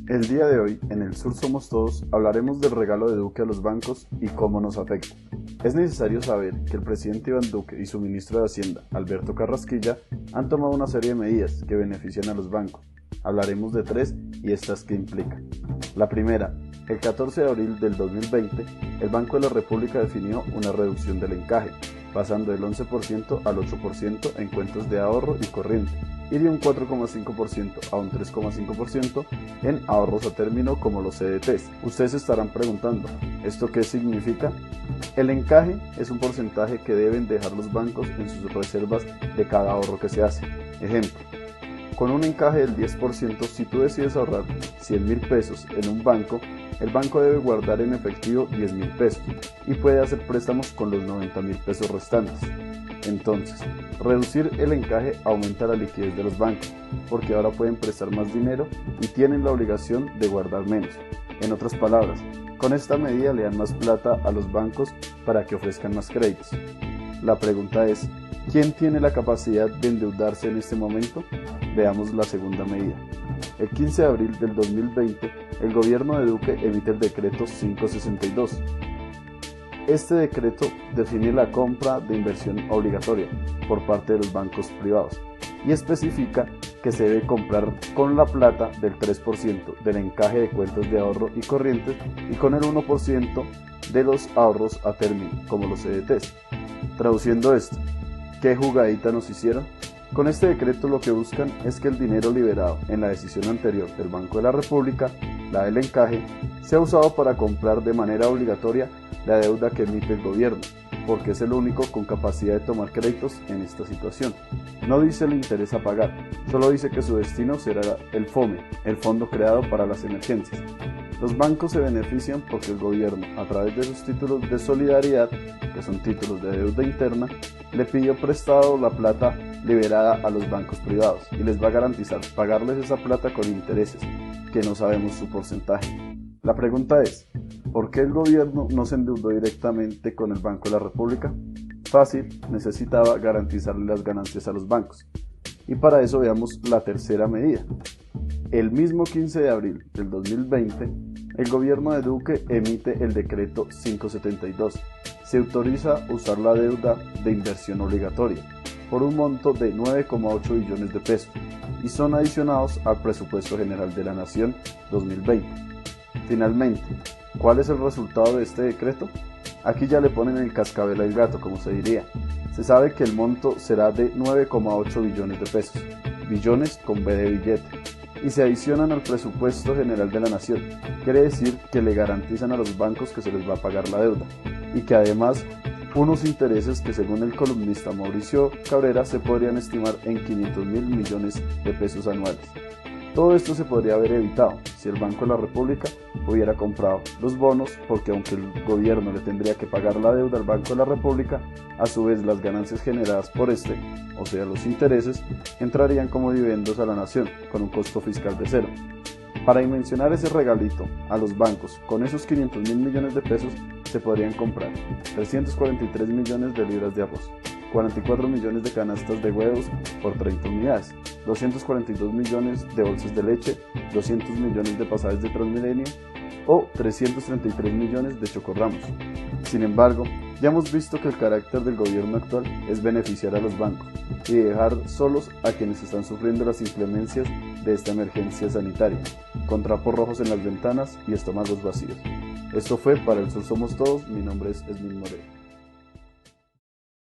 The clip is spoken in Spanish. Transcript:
El día de hoy, en El Sur Somos Todos, hablaremos del regalo de Duque a los bancos y cómo nos afecta. Es necesario saber que el presidente Iván Duque y su ministro de Hacienda, Alberto Carrasquilla, han tomado una serie de medidas que benefician a los bancos. Hablaremos de tres y estas que implican. La primera, el 14 de abril del 2020, el Banco de la República definió una reducción del encaje, pasando del 11% al 8% en cuentas de ahorro y corriente, y de un 4,5% a un 3,5% en ahorros a término como los CDTs. Ustedes se estarán preguntando, ¿esto qué significa? El encaje es un porcentaje que deben dejar los bancos en sus reservas de cada ahorro que se hace. Ejemplo, con un encaje del 10%, si tú decides ahorrar 100,000 pesos en un banco, el banco debe guardar en efectivo 10,000 pesos y puede hacer préstamos con los 90,000 pesos restantes. Entonces, reducir el encaje aumenta la liquidez de los bancos, porque ahora pueden prestar más dinero y tienen la obligación de guardar menos. En otras palabras, con esta medida le dan más plata a los bancos para que ofrezcan más créditos. La pregunta es, ¿quién tiene la capacidad de endeudarse en este momento? Veamos la segunda medida. El 15 de abril del 2020, el gobierno de Duque emite el decreto 562. Este decreto define la compra de inversión obligatoria por parte de los bancos privados y especifica que se debe comprar con la plata del 3% del encaje de cuentas de ahorro y corrientes y con el 1% de los ahorros a término, como los CDTs. Traduciendo esto, ¿qué jugadita nos hicieron? Con este decreto lo que buscan es que el dinero liberado en la decisión anterior del Banco de la República, la del encaje, sea usado para comprar de manera obligatoria la deuda que emite el gobierno, porque es el único con capacidad de tomar créditos en esta situación. No dice el interés a pagar, solo dice que su destino será el FOME, el fondo creado para las emergencias. Los bancos se benefician porque el gobierno, a través de sus títulos de solidaridad, que son títulos de deuda interna, le pidió prestado la plata liberada a los bancos privados y les va a garantizar pagarles esa plata con intereses, que no sabemos su porcentaje. La pregunta es, ¿por qué el gobierno no se endeudó directamente con el Banco de la República? Fácil, necesitaba garantizarle las ganancias a los bancos. Y para eso veamos la tercera medida. El mismo 15 de abril del 2020, el gobierno de Duque emite el decreto 572. Se autoriza usar la deuda de inversión obligatoria por un monto de 9,8 billones de pesos y son adicionados al presupuesto general de la Nación 2020. Finalmente, ¿cuál es el resultado de este decreto? Aquí ya le ponen el cascabel al gato, como se diría. Se sabe que el monto será de 9,8 billones de pesos, billones con B de billete, y se adicionan al presupuesto general de la Nación. Quiere decir que le garantizan a los bancos que se les va a pagar la deuda, y que además unos intereses que según el columnista Mauricio Cabrera se podrían estimar en 500,000 millones de pesos anuales. Todo esto se podría haber evitado si el Banco de la República hubiera comprado los bonos, porque aunque el gobierno le tendría que pagar la deuda al Banco de la República, a su vez las ganancias generadas por este, o sea los intereses, entrarían como dividendos a la nación, con un costo fiscal de cero. Para dimensionar ese regalito a los bancos, con esos 500,000 millones de pesos se podrían comprar 343 millones de libras de arroz, 44 millones de canastas de huevos por 30 unidades, 242 millones de bolsas de leche, 200 millones de pasajes de Transmilenio o 333 millones de chocorramos. Sin embargo, ya hemos visto que el carácter del gobierno actual es beneficiar a los bancos y dejar solos a quienes están sufriendo las inclemencias de esta emergencia sanitaria, con trapos rojos en las ventanas y estómagos vacíos. Esto fue para El Sur Somos Todos, mi nombre es Esmil Moreno.